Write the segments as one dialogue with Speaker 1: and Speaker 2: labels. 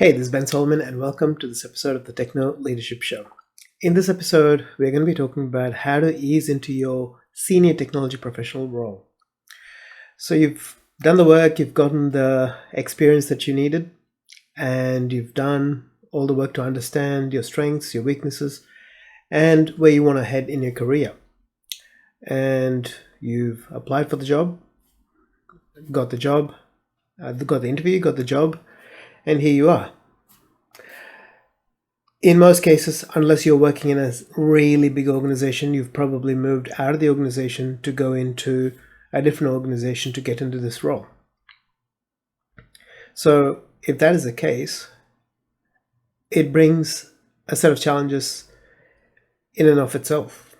Speaker 1: Hey, this is Ben Solomon, and welcome to this episode of the Techno Leadership Show. In this episode, we're going to be talking about how to ease into your senior technology professional role. So, you've done the work, you've gotten the experience that you needed, and you've done all the work to understand your strengths, your weaknesses, and where you want to head in your career. And you've applied for the job, got the job, got the interview, got the job, and here you are. In most cases, unless you're working in a really big organization, you've probably moved out of the organization to go into a different organization to get into this role. So if that is the case, it brings a set of challenges in and of itself.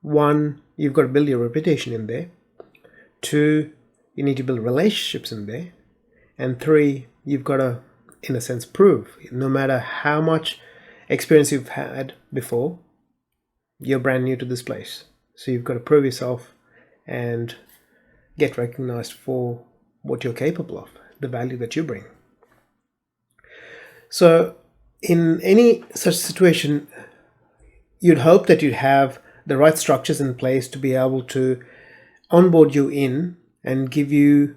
Speaker 1: One, you've got to build your reputation in there. Two, you need to build relationships in there. And three, you've got to, in a sense, prove, no matter how much experience you've had before, you're brand new to this place. So you've got to prove yourself and get recognized for what you're capable of, the value that you bring. So in any such situation, you'd hope that you'd have the right structures in place to be able to onboard you in and give you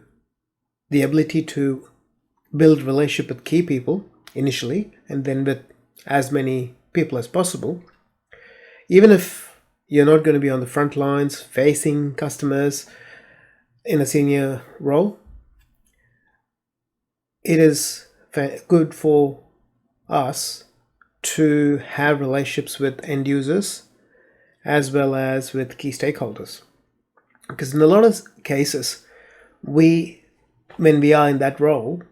Speaker 1: the ability to build relationship with key people initially, and then with as many people as possible. Even if you're not going to be on the front lines facing customers in a senior role, it is good for us to have relationships with end users as well as with key stakeholders. Because in a lot of cases, when we are in that role,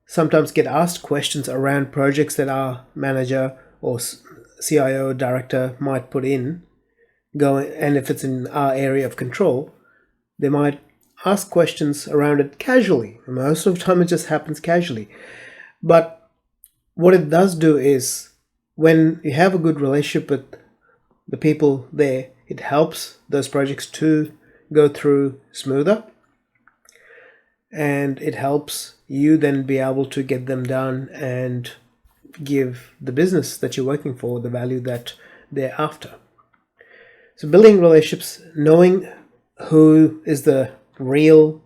Speaker 1: sometimes get asked questions around projects that our manager or CIO director might put in, and if it's in our area of control, they might ask questions around it casually. Most of the time it just happens casually. But what it does do is, when you have a good relationship with the people there, it helps those projects to go through smoother, and it helps you then be able to get them done and give the business that you're working for the value that they're after. So building relationships, knowing who is the real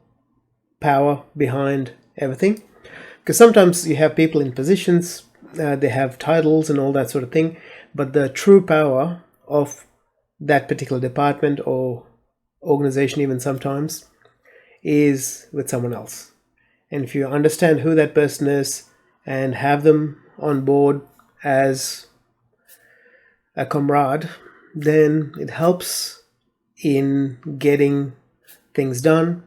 Speaker 1: power behind everything, because sometimes you have people in positions, they have titles and all that sort of thing, but the true power of that particular department or organization even sometimes is with someone else. And if you understand who that person is and have them on board as a comrade, then it helps in getting things done.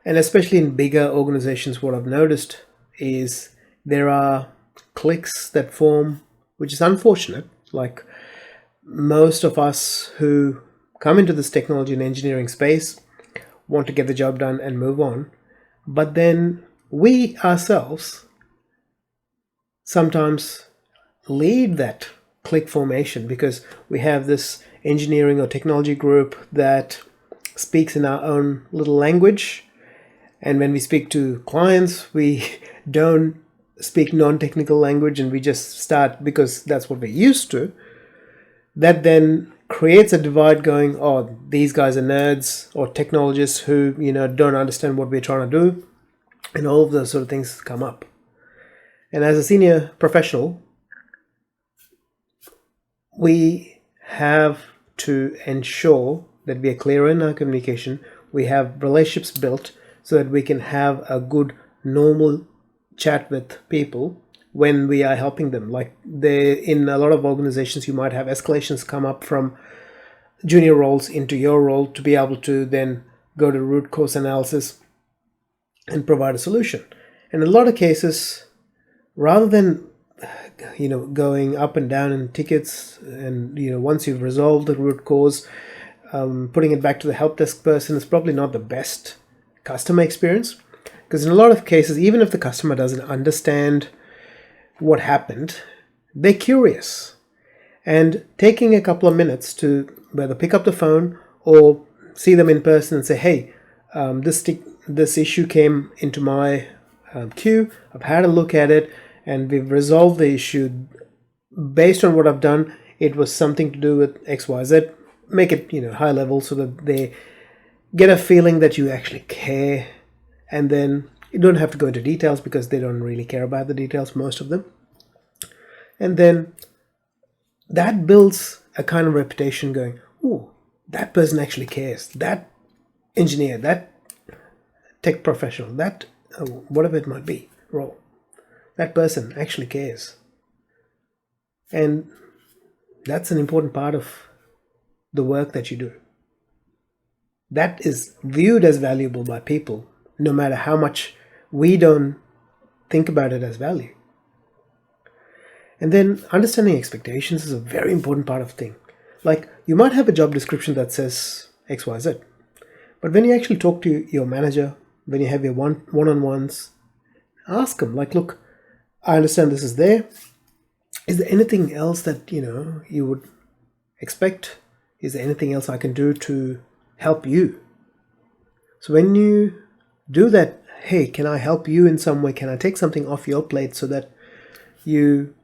Speaker 1: And especially in bigger organizations, what I've noticed is there are cliques that form, which is unfortunate. Like, most of us who come into this technology and engineering space want to get the job done and move on. But then we ourselves sometimes lead that clique formation because we have this engineering or technology group that speaks in our own little language. And when we speak to clients, we don't speak non-technical language, and we just start because that's what we're used to. That then creates a divide going, oh, these guys are nerds or technologists who, don't understand what we're trying to do. And all of those sort of things come up. And as a senior professional, we have to ensure that we are clear in our communication. We have relationships built so that we can have a good, normal chat with people when we are helping them. Like, in a lot of organizations, you might have escalations come up from junior roles into your role to be able to then go to root cause analysis and provide a solution. And in a lot of cases, rather than going up and down in tickets, and once you've resolved the root cause, putting it back to the help desk person is probably not the best customer experience. Because in a lot of cases, even if the customer doesn't understand what happened, they're curious. And taking a couple of minutes to whether pick up the phone or see them in person and say, hey, this issue came into my queue. I've had a look at it, and we've resolved the issue based on what I've done. It was something to do with XYZ. Make it, high level so that they get a feeling that you actually care. And then you don't have to go into details because they don't really care about the details, most of them. And then that builds a kind of reputation going, ooh, that person actually cares. That engineer, that tech professional, that whatever it might be, role, that person actually cares. And that's an important part of the work that you do. That is viewed as valuable by people, no matter how much we don't think about it as value. And then understanding expectations is a very important part of the thing. Like, you might have a job description that says XYZ, but when you actually talk to your manager, when you have your one-on-ones, ask them, like, look, I understand this is there. Is there anything else that, you would expect? Is there anything else I can do to help you? So when you do that, hey, can I help you in some way? Can I take something off your plate so that you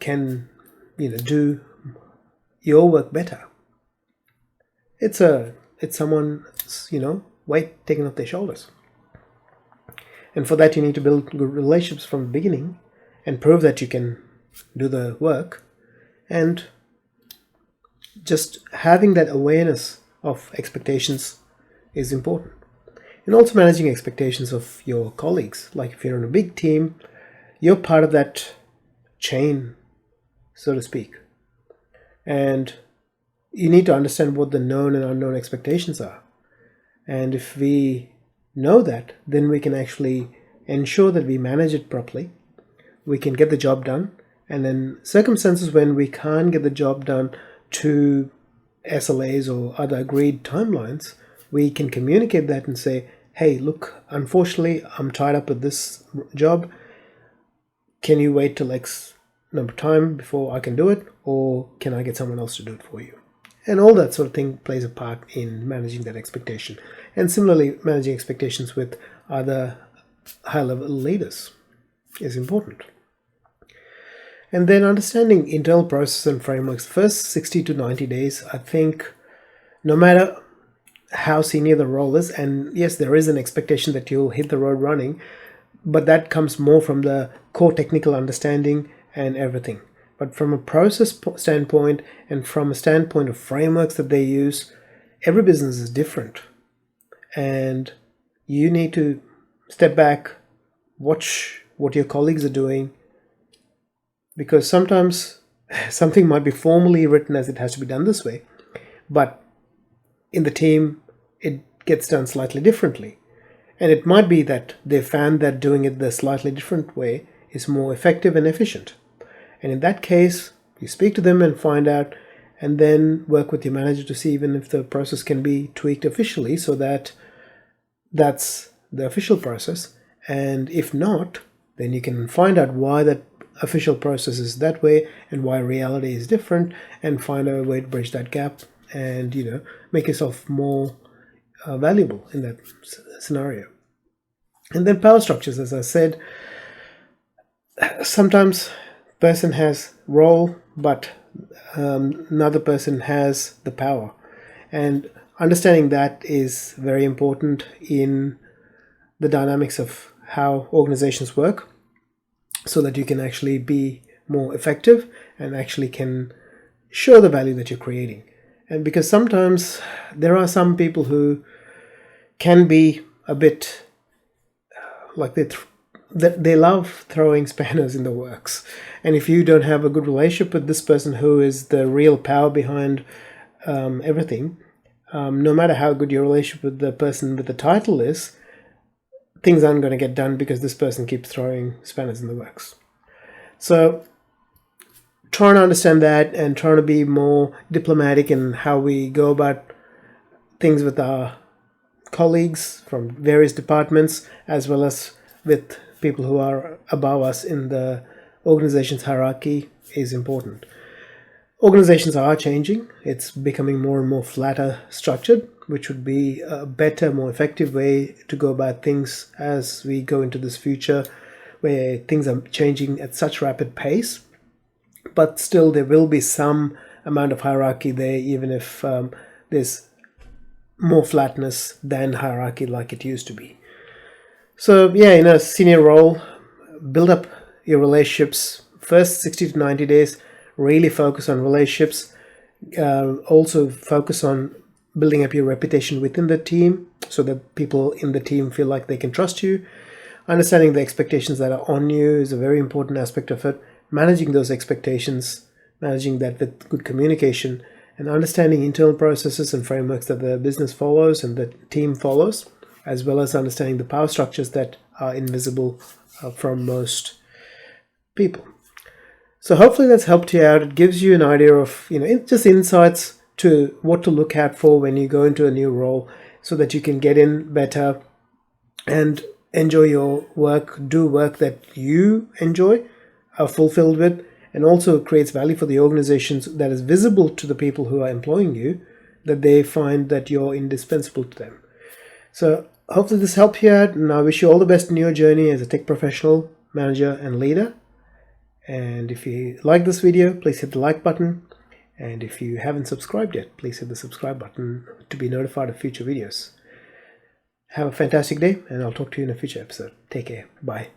Speaker 1: can, do your work better? It's someone's, weight taken off their shoulders. And for that, you need to build good relationships from the beginning and prove that you can do the work. And just having that awareness of expectations is important. And also managing expectations of your colleagues. Like if you're in a big team, you're part of that chain, so to speak. And you need to understand what the known and unknown expectations are. And if we know that, then we can actually ensure that we manage it properly. We can get the job done. And in circumstances when we can't get the job done to SLAs or other agreed timelines, we can communicate that and say, hey, look, unfortunately, I'm tied up with this job. Can you wait till X number of time before I can do it? Or can I get someone else to do it for you? And all that sort of thing plays a part in managing that expectation. And similarly, managing expectations with other high-level leaders is important. And then understanding internal processes and frameworks. First 60 to 90 days, I think, no matter how senior the role is, and yes, there is an expectation that you'll hit the road running, but that comes more from the core technical understanding and everything. But from a process standpoint and from a standpoint of frameworks that they use, every business is different. And you need to step back, watch what your colleagues are doing, because sometimes something might be formally written as it has to be done this way, but in the team, it gets done slightly differently. And it might be that they found that doing it the slightly different way is more effective and efficient. And in that case, you speak to them and find out, and then work with your manager to see even if the process can be tweaked officially so that that's the official process. And if not, then you can find out why that official process is that way and why reality is different, and find a way to bridge that gap and, make yourself more valuable in that scenario. And then power structures, as I said, sometimes person has role, but another person has the power. And understanding that is very important in the dynamics of how organizations work, so that you can actually be more effective and actually can show the value that you're creating. And because sometimes there are some people who can be a bit like they love throwing spanners in the works. And if you don't have a good relationship with this person who is the real power behind everything, no matter how good your relationship with the person with the title is, things aren't going to get done because this person keeps throwing spanners in the works. So trying to understand that and trying to be more diplomatic in how we go about things with our colleagues from various departments, as well as with people who are above us in the organization's hierarchy, is important. Organizations are changing. It's becoming more and more flatter structured, which would be a better, more effective way to go about things as we go into this future where things are changing at such rapid pace. But still, there will be some amount of hierarchy there, even if there's more flatness than hierarchy like it used to be. So yeah, in a senior role, build up your relationships. First 60 to 90 days, really focus on relationships. Also focus on building up your reputation within the team so that people in the team feel like they can trust you. Understanding the expectations that are on you is a very important aspect of it. Managing those expectations, managing that with good communication, and understanding internal processes and frameworks that the business follows and the team follows, as well as understanding the power structures that are invisible from most people. So hopefully that's helped you out. It gives you an idea of, just insights to what to look out for when you go into a new role so that you can get in better and enjoy your work, do work that you enjoy, are fulfilled with, and also creates value for the organizations that is visible to the people who are employing you, that they find that you're indispensable to them. So hopefully this helped you out, and I wish you all the best in your journey as a tech professional, manager, and leader. And if you like this video, please hit the like button. And if you haven't subscribed yet, please hit the subscribe button to be notified of future videos. Have a fantastic day, and I'll talk to you in a future episode. Take care. Bye.